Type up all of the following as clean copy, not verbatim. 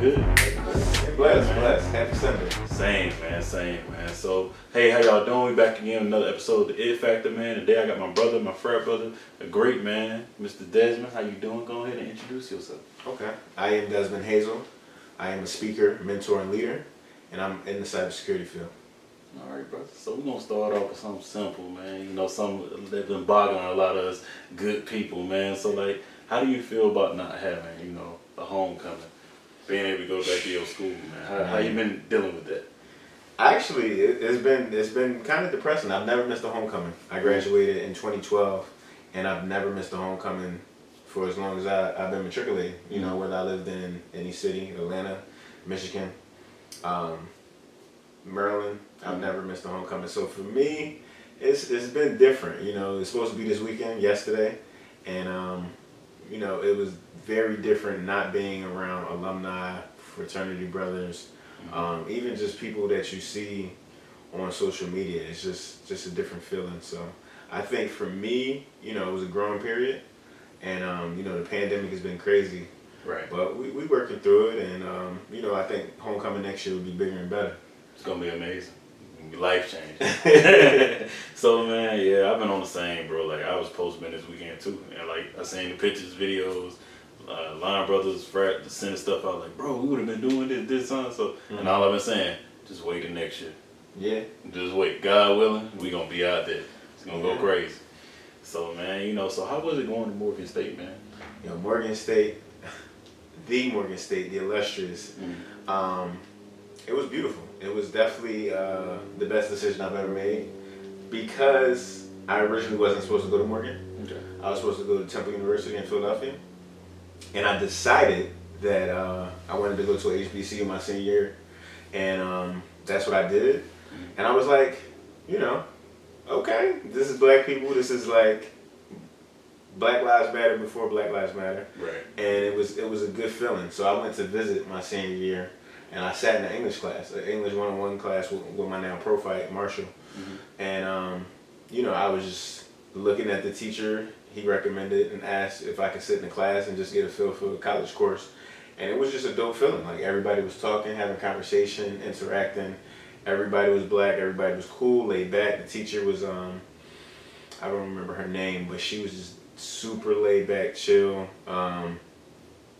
good. Blessed. Happy Sunday. Same, man. So, hey, how y'all doing? We back again with another episode of The It Factor, man. Today I got my frat brother, a great man, Mr. Desmond. How you doing? Go ahead and introduce yourself. Okay. I am Desmond Hazel. I am a speaker, mentor, and leader, and I'm in the cybersecurity field. All right, brother. So we're going to start off with something simple, man. You know, something that's been boggling a lot of us good people, man. So, like, how do you feel about not having, you know, a homecoming? Being able to go back to your school, man. How you been dealing with that? Actually, it's been kind of depressing. I've never missed a homecoming. I graduated in 2012, and I've never missed a homecoming for as long as I've been matriculated. You know, whether I lived in any city, Atlanta, Michigan, Maryland, I've never missed a homecoming. So for me, it's been different. You know, it's supposed to be this weekend, yesterday, and you know, it was very different not being around alumni, fraternity brothers, even just people that you see on social media. It's just a different feeling. So I think for me, you know, it was a growing period, and you know, the pandemic has been crazy. Right. But we working through it, and you know, I think homecoming next year will be bigger and better. It's gonna be amazing. Life changing. So, man, yeah, I've been on the same, bro. Like, I was posting this weekend too, and like I seen the pictures, videos, Line Brothers, frat, sending stuff out. Like, bro, we would have been doing this time. So, and all I've been saying, just wait the next year. Yeah. Just wait. God willing, we gonna be out there. It's gonna go crazy. So, man, you know, so how was it going to Morgan State, man? You know, Morgan State, the illustrious. It was beautiful. It was definitely the best decision I've ever made because I originally wasn't supposed to go to Morgan. Okay. I was supposed to go to Temple University in Philadelphia. And I decided that I wanted to go to a HBCU my senior year. And that's what I did. And I was like, you know, okay, this is black people. This is like Black Lives Matter before Black Lives Matter. Right. And it was a good feeling. So I went to visit my senior year. And I sat in an English class, an English 101 class with my now prophyte, Marshall. And, you know, I was just looking at the teacher. He recommended and asked if I could sit in the class and just get a feel for the college course. And it was just a dope feeling. Like, everybody was talking, having conversation, interacting. Everybody was black. Everybody was cool, laid back. The teacher was, I don't remember her name, but she was just super laid back, chill.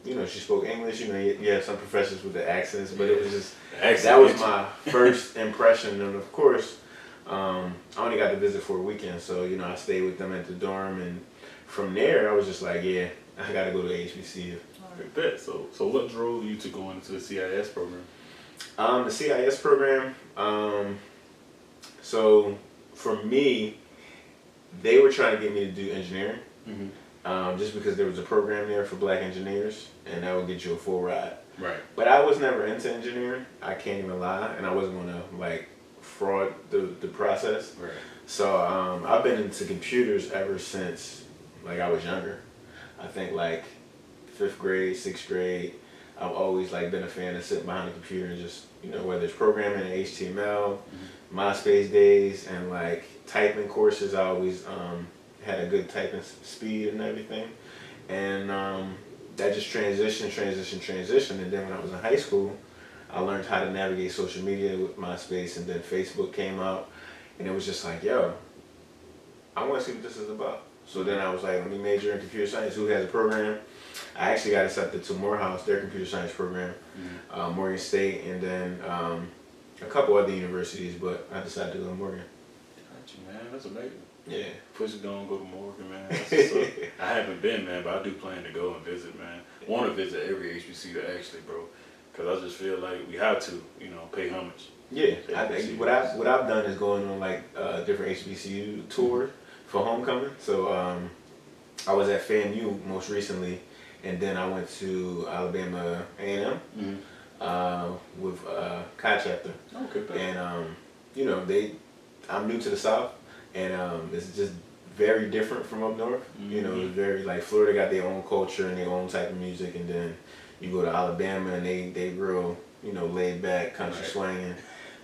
You know, she spoke English. You know, you had some professors with the accents, but it was just, that was my first impression. And of course, I only got to visit for a weekend, so, you know, I stayed with them at the dorm. And from there, I was just like, yeah, I got to go to HBCU. All right, bet. So what drove you to go into the CIS program? The CIS program, so for me, they were trying to get me to do engineering. Just because there was a program there for black engineers, and that would get you a full ride. Right. But I was never into engineering. I can't even lie, and I wasn't gonna like fraud the process. Right. So I've been into computers ever since like I was younger. I think like 5th grade, 6th grade. I've always like been a fan of sitting behind a computer and just, you know, whether it's programming in HTML, MySpace days, and like typing courses. I always had a good typing speed and everything, and that just transitioned, and then when I was in high school, I learned how to navigate social media with MySpace, and then Facebook came out, and it was just like, yo, I want to see what this is about. So then I was like, let me major in computer science. Who has a program? I actually got accepted to Morehouse, their computer science program, Morgan State, and then a couple other universities, but I decided to go to Morgan. Got you, man. That's amazing. Yeah. Push it on, go to Morgan, man. That's what's up. I haven't been, man, but I do plan to go and visit, man. Want to visit every HBCU actually, bro, because I just feel like we have to, you know, pay homage. Yeah, I think what I've done is going on like different HBCU tours for homecoming. So I was at FAMU most recently, and then I went to Alabama A&M with Chi Chapter. Okay. And you know, I'm new to the South. And it's just very different from up north. You know, it's very like Florida got their own culture and their own type of music, and then you go to Alabama and they real, you know, laid back, country swinging,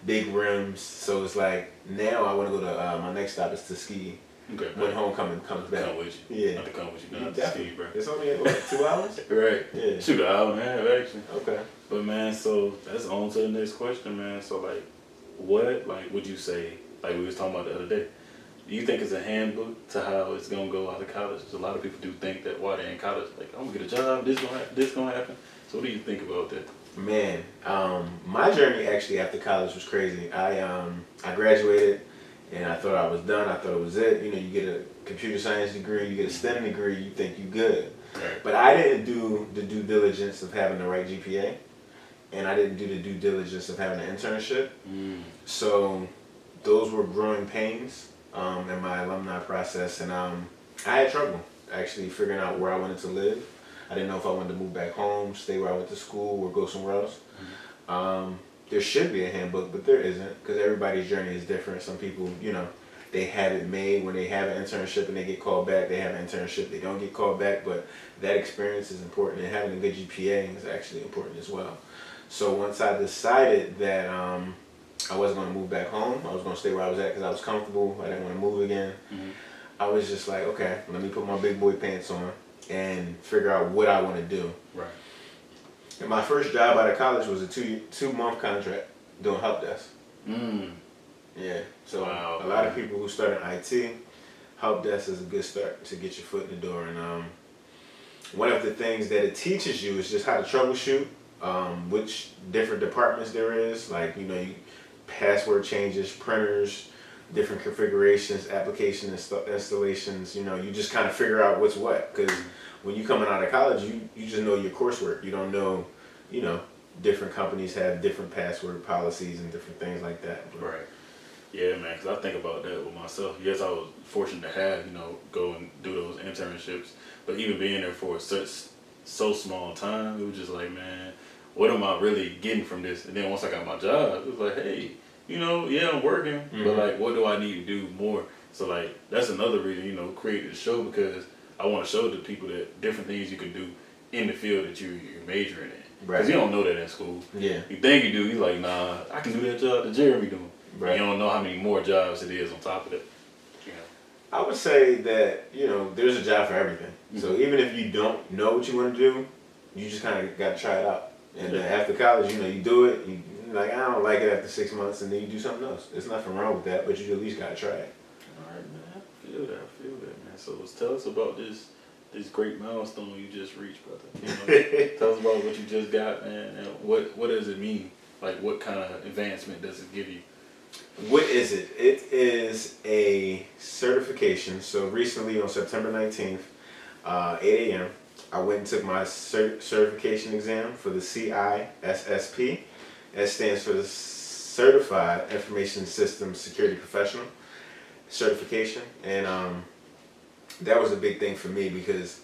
big rims. So it's like now I want to go to my next stop is Tuskegee, Okay. when homecoming comes back. Come with you. Yeah. Not to come with you. Yeah, Not to definitely. ski, bro. It's only what, 2 hours? Right. Yeah. Shoot, an hour and a half actually. Okay. But man, so that's on to the next question, man. So like, what like would you say? Like we was talking about the other day. Do you think it's a handbook to how it's gonna go out of college? 'Cause a lot of people do think that while they're in college, like I'm gonna get a job, this gonna happen. So what do you think about that? Man, my journey actually after college was crazy. I graduated and I thought I was done. I thought it was it. You know, you get a computer science degree, you get a STEM degree, you think you good. Right. But I didn't do the due diligence of having the right GPA, and I didn't do the due diligence of having an internship. So those were growing pains in my alumni process, and I had trouble actually figuring out where I wanted to live. I didn't know if I wanted to move back home, stay where I went to school, or go somewhere else. There should be a handbook, but there isn't, because everybody's journey is different. Some people, you know, they have it made when they have an internship and they get called back. They have an internship, they don't get called back, but that experience is important, and having a good GPA is actually important as well. So once I decided that I wasn't going to move back home, I was going to stay where I was at because I was comfortable, I didn't want to move again, I was just like, okay, let me put my big boy pants on and figure out what I want to do. Right. And my first job out of college was a two-month contract doing help desk. Yeah. So Wow. A lot of people who start in IT, help desk is a good start to get your foot in the door. And one of the things that it teaches you is just how to troubleshoot, which different departments there is. Like, you know, password changes, printers, different configurations, application installations. You know, you just kind of figure out what's what. Because when you coming out of college, you just know your coursework. You don't know, you know, different companies have different password policies and different things like that. But Right. Yeah, man, because I think about that with myself. Yes, I was fortunate to have, you know, go and do those internships. But even being there for so small time, it was just like, man, what am I really getting from this? And then once I got my job, it was like, hey, you know, yeah, I'm working, but like, what do I need to do more? So like, that's another reason, you know, created the show, because I want to show the people that different things you can do in the field that you're majoring in. Right. Because you don't know that in school. Yeah. You think you do, you're like, nah, I can do that job that Jeremy doing. Right. You don't know how many more jobs it is on top of that. You know. I would say that, you know, there's a job for everything. So even if you don't know what you want to do, you just kind of got to try it out. And after college, you know, you do it, you're like, I don't like it after 6 months, and then you do something else. There's nothing wrong with that, but you at least got to try it. All right, man. I feel that, man. So tell us about this great milestone you just reached, brother. You know, tell us about what you just got, man, and what does it mean? Like, what kind of advancement does it give you? What is it? It is a certification. So recently on September 19th, 8 a.m., I went and took my certification exam for the CISSP. That stands for the Certified Information Systems Security Professional certification. And that was a big thing for me, because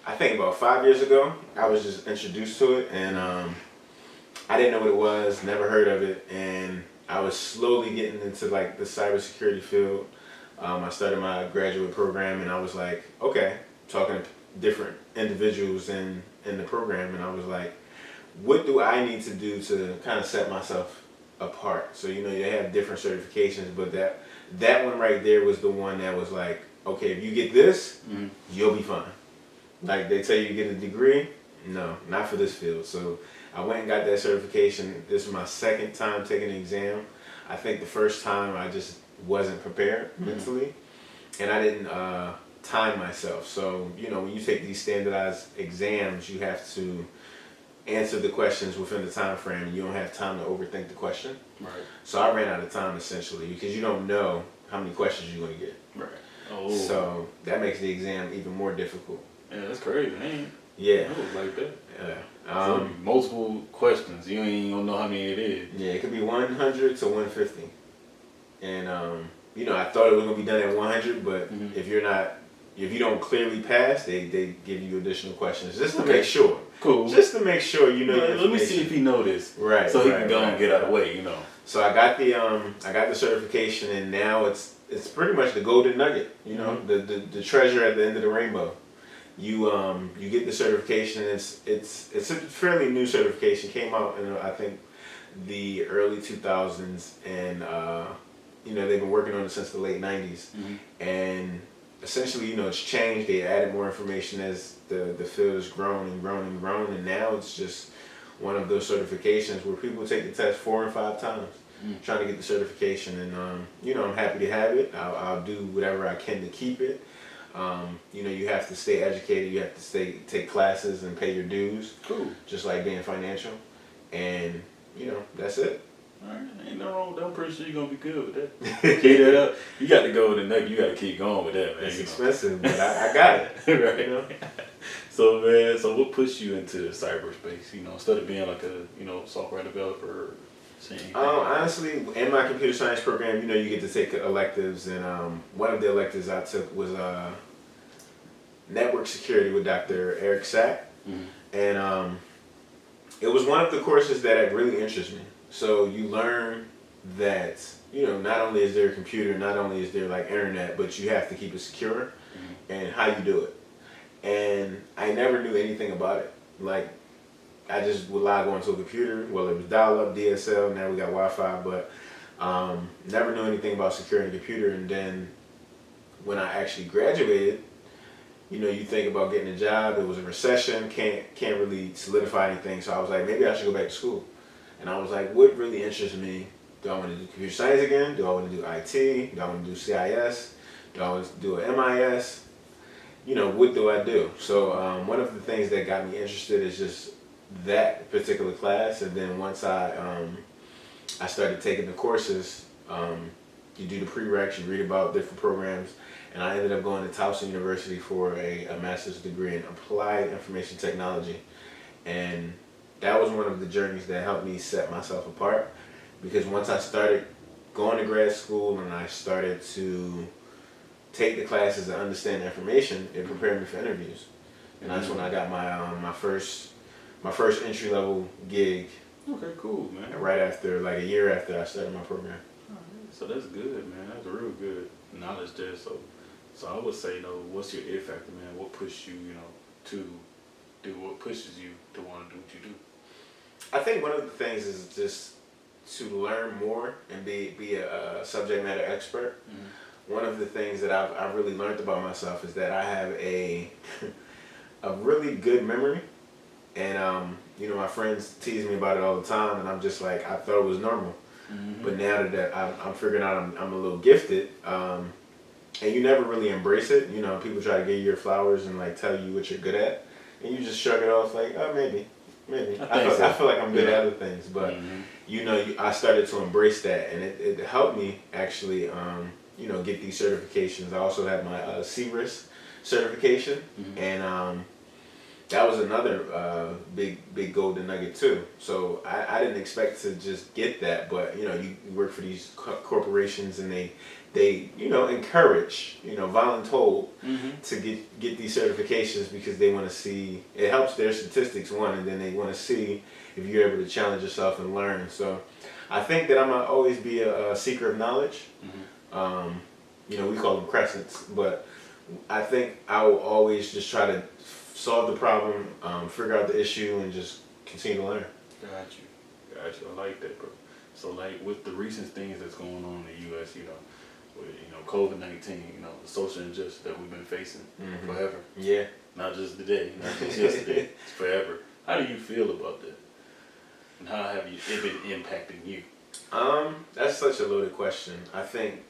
I think about 5 years ago, I was just introduced to it, and I didn't know what it was, never heard of it, and I was slowly getting into like the cybersecurity field. I started my graduate program, and I was like, okay, talking to different individuals in the program, and I was like, what do I need to do to kind of set myself apart? So, you know, you have different certifications, but that one right there was the one that was like, okay, if you get this, you'll be fine. Like, they tell you to get a degree, no, not for this field. So I went and got that certification. This was my second time taking the exam. I think the first time I just wasn't prepared mentally, and I didn't time myself. So, you know, when you take these standardized exams, you have to answer the questions within the time frame, and you don't have time to overthink the question. Right. So I ran out of time, essentially, because you don't know how many questions you're going to get. Right. Oh. So that makes the exam even more difficult. Yeah, that's crazy, man. Yeah. It was like that. Yeah. So multiple questions. You ain't gonna know how many it is. Yeah, it could be 100 to 150. And, you know, I thought it was going to be done at 100, but if you don't clearly pass, they give you additional questions just to make sure. Cool. Just to make sure you know your Let me see if he know this. Right. So he can go and get out of the way, you know. So I got the certification, and now it's pretty much the golden nugget, you know, the treasure at the end of the rainbow. You get the certification. It's a fairly new certification. Came out in I think the early 2000s, and they've been working on it since the late 90s. And essentially, it's changed. They added more information as the field has grown and grown and grown. And now it's just one of those certifications where people take the test 4 and 5 times trying to get the certification. And, I'm happy to have it. I'll do whatever I can to keep it. You have to stay educated. You have to take classes and pay your dues. Cool. Just like being financial. And, that's it. All right, ain't no wrong with that. I'm pretty sure you're going to be good with that. Keep that up. You got to go with the neck. You got to keep going with that, man. It's expensive, but I got it. Right. So, man, what pushed you into cyberspace? Instead of being like a, software developer? Honestly, in my computer science program, you get to take electives, and one of the electives I took was network security with Dr. Eric Sack, and it was one of the courses that really interested me. So you learn that not only is there a computer, not only is there like internet, but you have to keep it secure, and how you do it. And I never knew anything about it. Like, I just would log on to a computer. Well, it was dial-up, DSL. Now we got Wi-Fi, but never knew anything about securing a computer. And then when I actually graduated, you think about getting a job. It was a recession. Can't really solidify anything. So I was like, maybe I should go back to school. And I was like, what really interests me? Do I want to do computer science again? Do I want to do IT? Do I want to do CIS? Do I want to do an MIS? What do I do? So one of the things that got me interested is just that particular class. And then once I started taking the courses, you do the prereqs, you read about different programs, and I ended up going to Towson University for a master's degree in applied information technology. And that was one of the journeys that helped me set myself apart, because once I started going to grad school and I started to take the classes and understand the information, it prepared me for interviews. And that's when I got my first entry level gig. Okay, cool, man. Right after, like a year after I started my program. So that's good, man. That's real good knowledge there. So I would say, what's your it factor, man? What pushes you, to do? What pushes you to want to do what you do? I think one of the things is just to learn more and be a subject matter expert. One of the things that I've really learned about myself is that I have a really good memory. And, my friends tease me about it all the time, and I'm just like, I thought it was normal. But now that I'm figuring out I'm a little gifted, and you never really embrace it. People try to give you your flowers and like tell you what you're good at, and you just shrug it off like, oh, maybe. I feel like I'm good at other things, but I started to embrace that, and it helped me actually, get these certifications. I also had my CISSP certification, and that was another big golden nugget too. So I didn't expect to just get that, but you work for these corporations, and they encourage, voluntold to get these certifications, because they want to see, it helps their statistics, one, and then they want to see if you're able to challenge yourself and learn. So I think that I'm going to always be a seeker of knowledge. We call them crescents, but I think I will always just try to solve the problem, figure out the issue, and just continue to learn. Got you. I like that, bro. So like with the recent things that's going on in the U.S., with COVID-19, the social injustice that we've been facing forever. Yeah. Not just today, not just yesterday. It's forever. How do you feel about that? And how have it been impacting you? That's such a loaded question. I think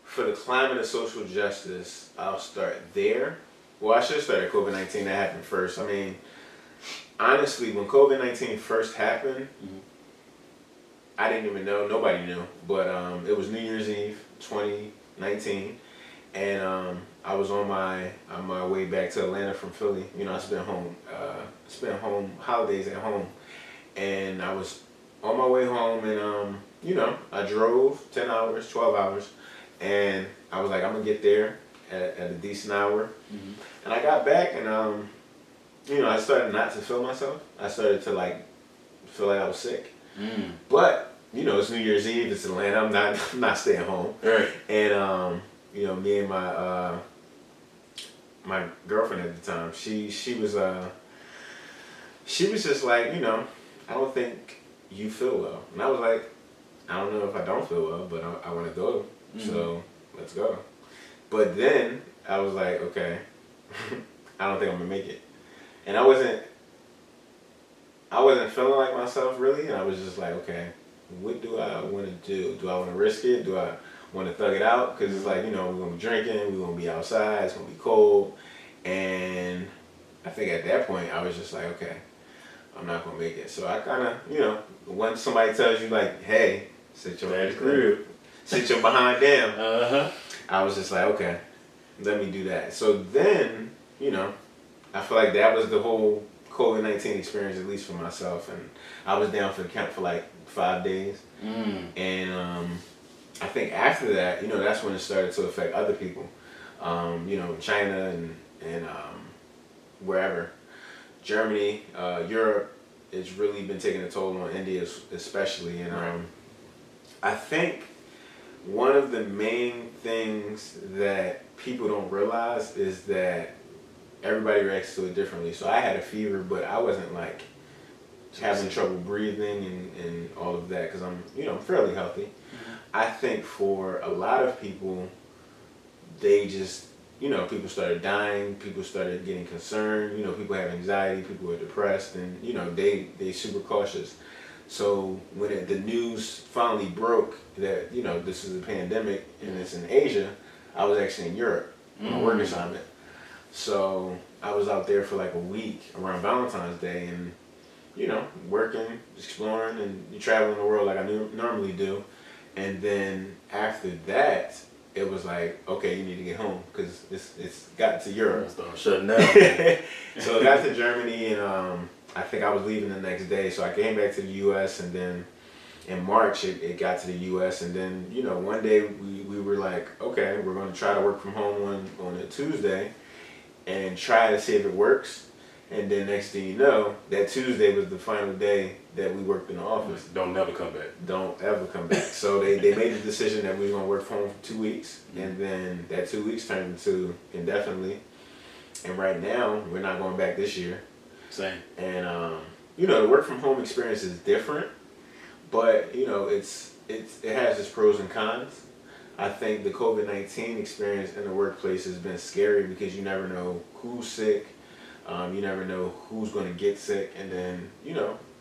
for the climate of social justice, I'll start there. Well, I should start at COVID-19. That happened first. I mean, honestly, when COVID-19 first happened, I didn't even know. Nobody knew. But it was New Year's Eve, 2019, and I was on my way back to Atlanta from Philly. I spent holidays at home, and I was on my way home, and I drove 10 hours, 12 hours, and I was like, I'm gonna get there at a decent hour, and I got back, and I started not to feel myself. I started to feel like I was sick, but it's New Year's Eve. It's Atlanta. I'm not staying home. Right. And me and my girlfriend at the time, she was just like, I don't think you feel well. And I was like, I don't know if I don't feel well, but I want to go. So let's go. But then I was like, okay, I don't think I'm gonna make it. And I wasn't feeling like myself really, and I was just like, okay, what do I want to do? Do I want to risk it? Do I want to thug it out? Because it's like, we're gonna be drinking, we're gonna be outside, it's gonna be cold, and I think at that point I was just like, okay, I'm not gonna make it. So I kind of, once somebody tells you like, hey, sit your behind down, I was just like, okay, let me do that. So then, I feel like that was the whole COVID-19 experience, at least for myself, and I was down for the camp for like 5 days, and I think after that, that's when it started to affect other people, China and wherever, Germany, Europe. It's really been taking a toll on India, especially, and I think one of the main things that people don't realize is that everybody reacts to it differently. So I had a fever, but I wasn't like having trouble breathing and all of that because I'm fairly healthy. I think for a lot of people, they just people started dying, people started getting concerned, people have anxiety, people are depressed, and they super cautious. So when the news finally broke that this is a pandemic and it's in Asia, I was actually in Europe on a work assignment. So I was out there for like a week around Valentine's Day and, working, exploring, and traveling the world like I normally do. And then after that, it was like, okay, you need to get home because it's got to Europe. Start shutting down. So it got to Germany, and I think I was leaving the next day. So I came back to the U.S. and then in March it got to the U.S. and then one day we were like, okay, we're going to try to work from home on a Tuesday and try to see if it works. And then next thing you know, that Tuesday was the final day that we worked in the office. Don't never come back. Don't ever come back. So they made the decision that we were going to work from home for 2 weeks. And then that 2 weeks turned into indefinitely. And right now, we're not going back this year. Same. And, the work from home experience is different. But, it has its pros and cons. I think the COVID-19 experience in the workplace has been scary because you never know who's sick. You never know who's going to get sick, and then,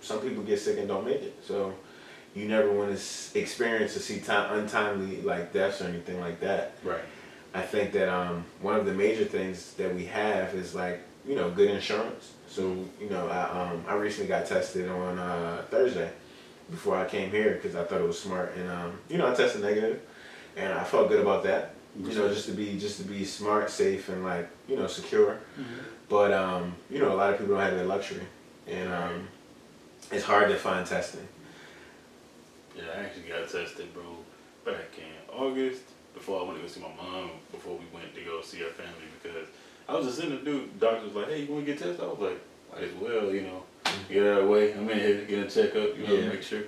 some people get sick and don't make it. So you never want to experience to see untimely like deaths or anything like that. Right. I think that one of the major things that we have is like, good insurance. So, I recently got tested on Thursday before I came here because I thought it was smart. And, I tested negative, and I felt good about that. Just to be smart, safe, and like, secure. But, a lot of people don't have that luxury. And it's hard to find testing. Yeah, I actually got tested, bro, back in August before I went to go see my mom, before we went to go see her family, because I was just in the dude, the doctor was like, hey, you want to get tested? I was like, might as well, get out of the way. I'm in here to get a checkup, make sure.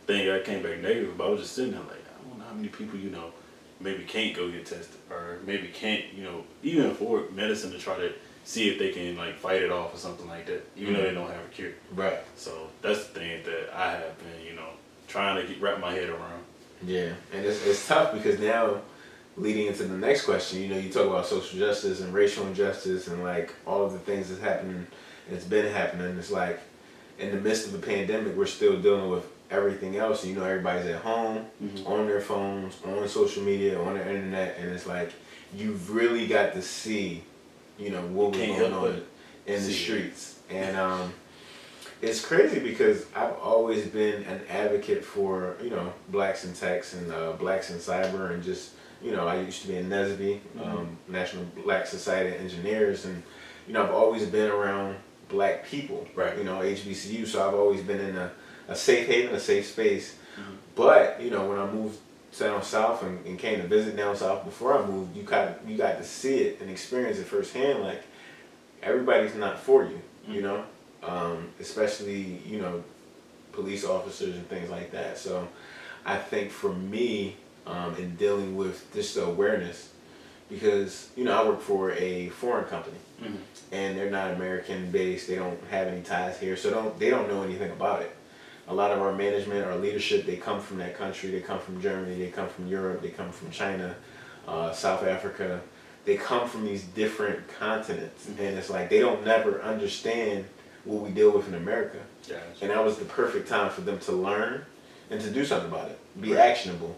I came back negative, but I was just sitting there like, I don't know how many people, maybe can't go get tested, or maybe can't, even afford medicine to try to see if they can like fight it off or something like that, even though they don't have a cure. Right. So that's the thing that I have been, trying to wrap my head around. Yeah, and it's tough because now, leading into the next question, you talk about social justice and racial injustice and like all of the things that's happening, it's been happening. It's like in the midst of a pandemic, we're still dealing with everything else. Everybody's at home, on their phones, on social media, on the internet, and it's like you've really got to see, what was going on in the streets. And it's crazy because I've always been an advocate for, blacks in tech and blacks in cyber, and just, I used to be in NSBE, National Black Society of Engineers, and, I've always been around black people, right? HBCU, so I've always been in a safe haven, a safe space. But, when I moved down south and came to visit down south before I moved, you got to see it and experience it firsthand. Like, everybody's not for you, especially, police officers and things like that. So I think for me, in dealing with just the awareness, because, I work for a foreign company and they're not American based. They don't have any ties here. So they don't know anything about it. a lot of our management, our leadership, they come from that country. They come from Germany. They come from Europe. They come from China, South Africa. They come from these different continents, and it's like they don't never understand what we deal with in America. Gotcha. And that was the perfect time for them to learn and to do something about it, be actionable.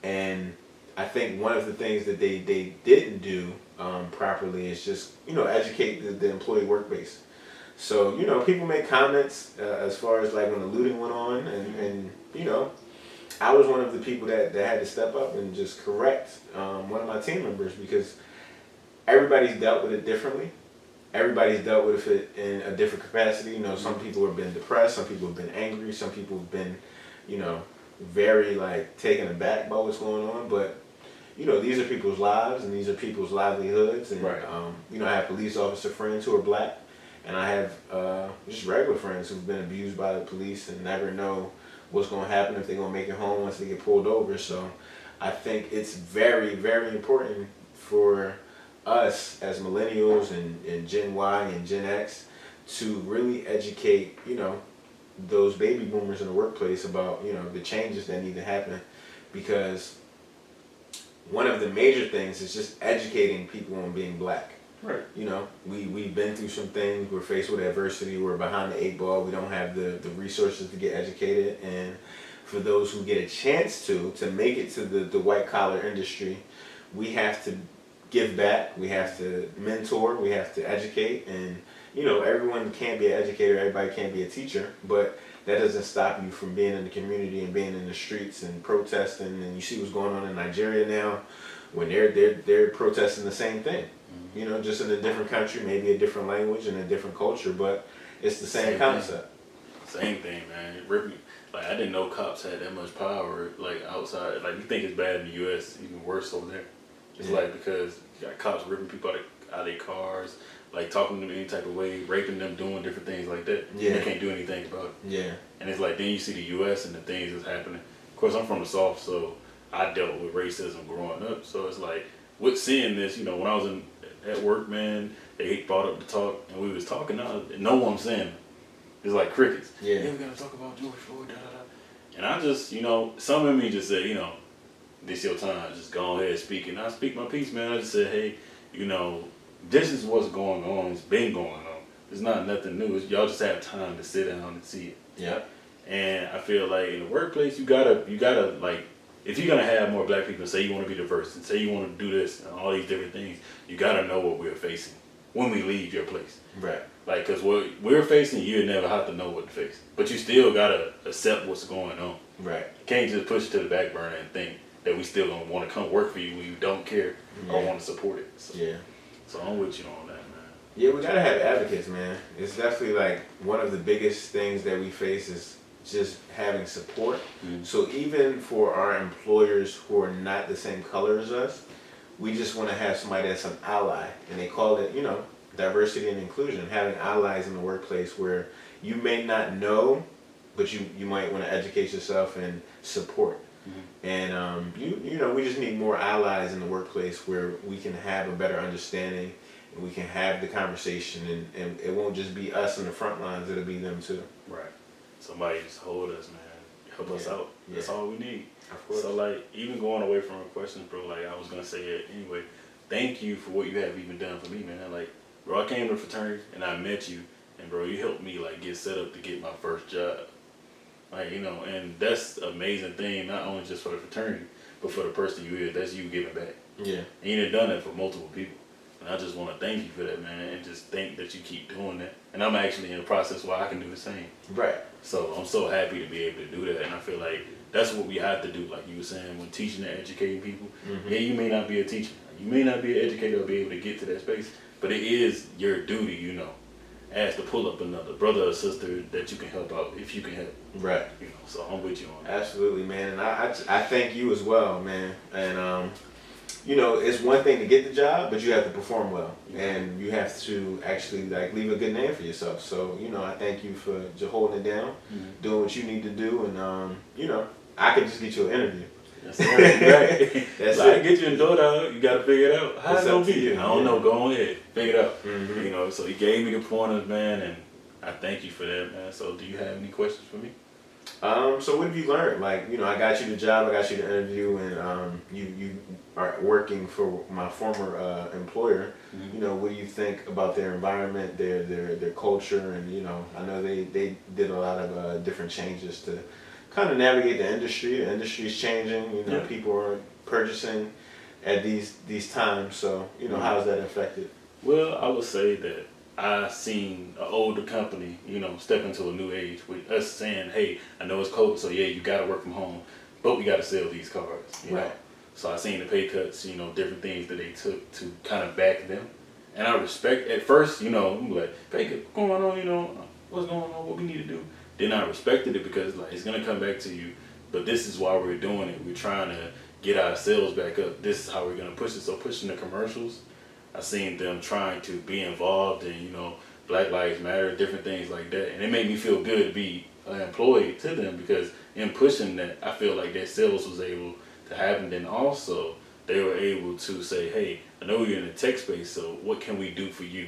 And I think one of the things that they didn't do properly is just, educate the employee work base. So, people make comments as far as like when the looting went on, and I was one of the people that had to step up and just correct one of my team members, because everybody's dealt with it differently. Everybody's dealt with it in a different capacity. Some people have been depressed, some people have been angry, some people have been, very like taken aback by what's going on. But these are people's lives and these are people's livelihoods. And right. I have police officer friends who are black, and I have just regular friends who've been abused by the police and never know what's going to happen, if they're going to make it home once they get pulled over. So I think it's very, very important for us as millennials and Gen Y and Gen X to really educate, those baby boomers in the workplace about, the changes that need to happen. Because one of the major things is just educating people on being black. Right. We've been through some things. We're faced with adversity. We're behind the 8 ball. We don't have the resources to get educated. And for those who get a chance to make it to the white collar industry, we have to give back. We have to mentor. We have to educate. And everyone can't be an educator. Everybody can't be a teacher. But that doesn't stop you from being in the community and being in the streets and protesting. And you see what's going on in Nigeria now, when they're protesting the same thing. Just in a different country, maybe a different language and a different culture, but it's the same concept. Same thing, man. It ripped me. Like, I didn't know cops had that much power, like, outside. Like, you think it's bad in the U.S., even worse over there. It's like, because you got cops ripping people out of their cars, like, talking to them any type of way, raping them, doing different things like that. Yeah. They can't do anything about it. Yeah. And it's like, then you see the U.S. and the things that's happening. Of course, I'm from the South, so I dealt with racism growing up. So it's like, with seeing this, when I was at work, man, they brought up the talk, and we was talking, no one saying it. It's like crickets. Yeah. We gotta talk about George Floyd, da da da. And I just, some of me just said, this your time, just go ahead and speak. And I speak my piece, man. I just said, hey, this is what's going on. It's been going on. It's not nothing new. Y'all just have time to sit down and see it. Yeah. And I feel like in the workplace, you gotta like, if you're gonna have more black people, say you want to be diverse and say you want to do this and all these different things, you gotta know what we're facing when we leave your place. Right. Like, cause what we're facing, you never have to know what to face, but you still gotta accept what's going on. Right. You can't just push it to the back burner and think that we still gonna want to come work for you when you don't care or want to support it. So, yeah. So I'm with you on that, man. Yeah, we gotta have advocates, man. It's definitely like one of the biggest things that we face is just having support. Mm-hmm. So even for our employers who are not the same color as us, we just want to have somebody that's an ally, and they call it, diversity and inclusion, having allies in the workplace where you may not know, but you might want to educate yourself and support. Mm-hmm. And we just need more allies in the workplace where we can have a better understanding and we can have the conversation, and it won't just be us in the front lines, it'll be them too. Right. Somebody just hold us, man. Help us out. That's all we need. Of course. So, like, even going away from our questions, bro, like, I was going to say it anyway. Thank you for what you have even done for me, man. Like, bro, I came to the fraternity and I met you, and, bro, you helped me, like, get set up to get my first job. Like, and that's an amazing thing, not only just for the fraternity, but for the person you is. That's you giving back. Yeah. And you done that for multiple people. And I just want to thank you for that, man, and just think that you keep doing that. And I'm actually in the process where I can do the same. Right. So I'm so happy to be able to do that. And I feel like that's what we have to do, like you were saying, when teaching and educating people. Mm-hmm. Yeah, you may not be a teacher. You may not be an educator or be able to get to that space. But it is your duty, as to pull up another brother or sister that you can help out if you can help. Right. So I'm with you on that. Absolutely, man. And I thank you as well, man. And, it's one thing to get the job, but you have to perform well. And you have to actually, like, leave a good name for yourself. So, I thank you for just holding it down, doing what you need to do. And, I could just get you an interview. That's right. That's like, it. Get you in DoorDash, you got to figure it out. How's it going to be? You. I don't know. Go ahead. Figure it out. Mm-hmm. So he gave me the pointers, man, and I thank you for that, man. So do you have any questions for me? So what have you learned? Like, I got you the job, I got you the interview, and you are working for my former employer. What do you think about their environment, their culture, and I know they did a lot of different changes to kind of navigate the industry. The industry's changing. Yeah. People are purchasing at these times. So how's that affected? Well, I would say that I seen an older company, step into a new age with us saying, hey, I know it's COVID, so yeah, you got to work from home, but we got to sell these cars, Right. So I seen the pay cuts, different things that they took to kind of back them. And I respect, at first, I'm like, pay cut, what's going on, what's going on, what we need to do. Then I respected it because like it's going to come back to you, but this is why we're doing it. We're trying to get our sales back up. This is how we're going to push it. So pushing the commercials, I seen them trying to be involved in, Black Lives Matter, different things like that. And it made me feel good to be an employee to them because in pushing that, I feel like their sales was able to happen. Then also, they were able to say, hey, I know you're in the tech space, so what can we do for you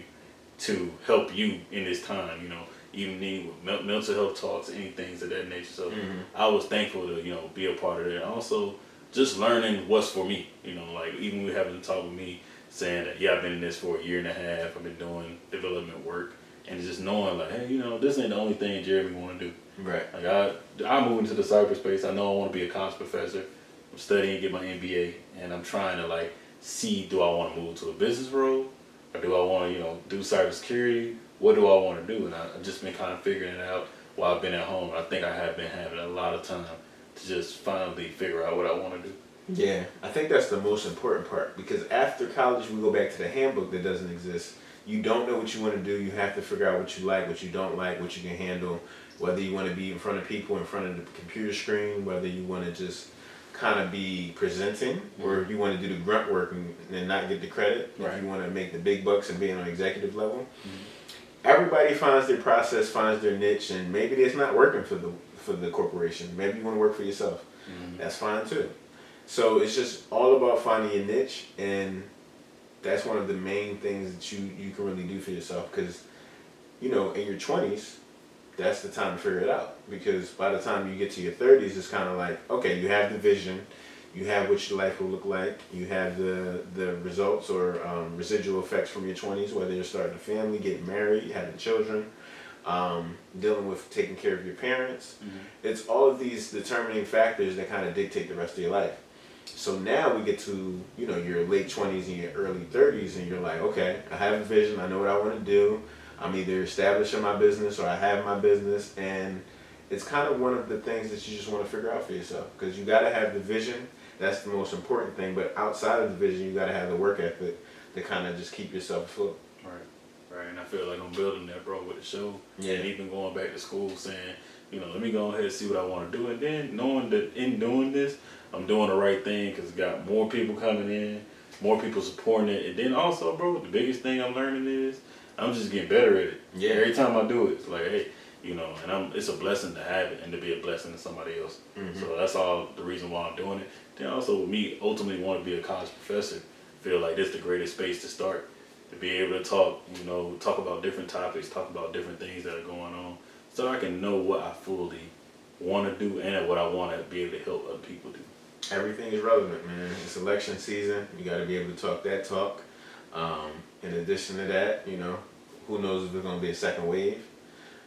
to help you in this time, even need with mental health talks, any things of that nature. So I was thankful to, be a part of that. Also, just learning what's for me, like even we having to talk with me, saying that, yeah, I've been in this for a year and a half. I've been doing development work and just knowing like, hey, this ain't the only thing Jeremy want to do. Right. Like I moved into the cyberspace. I know I want to be a college professor. I'm studying, get my MBA, and I'm trying to like see, do I want to move to a business role or do I want to, do cybersecurity? What do I want to do? And I've just been kind of figuring it out while I've been at home. I think I have been having a lot of time to just finally figure out what I want to do. Yeah, I think that's the most important part because after college we go back to the handbook that doesn't exist. You don't know what you want to do. You have to figure out what you like, what you don't like, what you can handle, whether you want to be in front of people, in front of the computer screen, whether you want to just kind of be presenting or if you want to do the grunt work and not get the credit, if you want to make the big bucks and be on an executive level. Everybody finds their process, finds their niche, and maybe it's not working for the corporation. Maybe you want to work for yourself. That's fine too. So it's just all about finding your niche, and that's one of the main things that you can really do for yourself because, in your 20s, that's the time to figure it out because by the time you get to your 30s, it's kind of like, okay, you have the vision, you have what your life will look like, you have the results or residual effects from your 20s, whether you're starting a family, getting married, having children, dealing with taking care of your parents. It's all of these determining factors that kind of dictate the rest of your life. So now we get to, your late 20s and your early 30s and you're like, okay, I have a vision, I know what I want to do. I'm either establishing my business or I have my business, and it's kind of one of the things that you just want to figure out for yourself because you got to have the vision. That's the most important thing, but outside of the vision, you got to have the work ethic to kind of just keep yourself afloat. Right, and I feel like I'm building that, bro, with the show. Yeah. And even going back to school saying, let me go ahead and see what I want to do. And then knowing that in doing this, I'm doing the right thing because got more people coming in, more people supporting it. And then also, bro, the biggest thing I'm learning is I'm just getting better at it. Yeah. Every time I do it, it's like, hey, and it's a blessing to have it and to be a blessing to somebody else. So that's all the reason why I'm doing it. Then also with me ultimately want to be a college professor, feel like this is the greatest space to start. To be able to talk, talk about different topics, talk about different things that are going on, so I can know what I fully want to do and what I want to be able to help other people do. Everything is relevant, man. It's election season. You got to be able to talk that talk. In addition to that, who knows if there's going to be a second wave,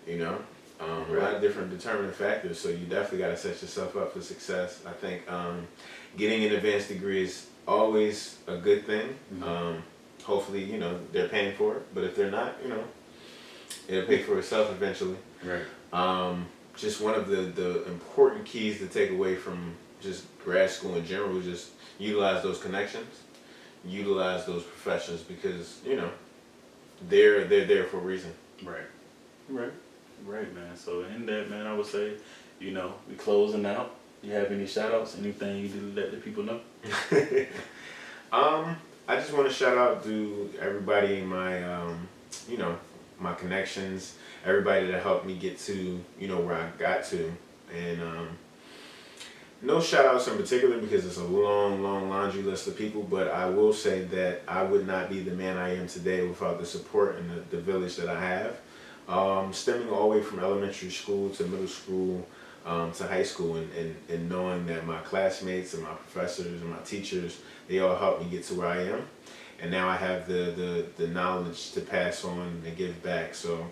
a lot of different determining factors. So you definitely got to set yourself up for success. I think getting an advanced degree is always a good thing. Hopefully, they're paying for it. But if they're not, it'll pay for itself eventually. Right. Just one of the important keys to take away from just grad school in general is just utilize those connections, utilize those professions because, they're there for a reason. Right, man. So in that, man, I would say, we closing out. You have any shout outs, anything you do to let the people know? I just want to shout out to everybody in my, my connections, everybody that helped me get to, where I got to. And no shout outs in particular because it's a long laundry list of people, but I will say that I would not be the man I am today without the support and the village that I have. Stemming all the way from elementary school to middle school, to high school, and knowing that my classmates and my professors and my teachers, they all helped me get to where I am. And now I have the knowledge to pass on and give back. So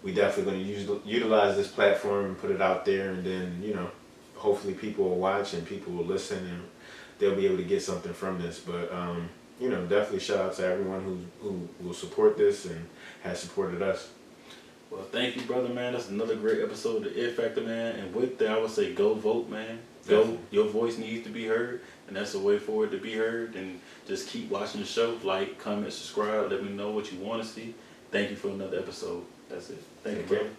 we definitely going to utilize this platform and put it out there, and then, you know, hopefully people will watch and people will listen, and they'll be able to get something from this. But you know, definitely shout out to everyone who will support this and has supported us. Well, thank you, brother, man. That's another great episode of the It Factor, man. And with that, I would say go vote, man. Go. Definitely. Your voice needs to be heard, and that's a way for it to be heard. And just keep watching the show. Like, comment, subscribe. Let me know what you want to see. Thank you for another episode. That's it. Thank you, brother.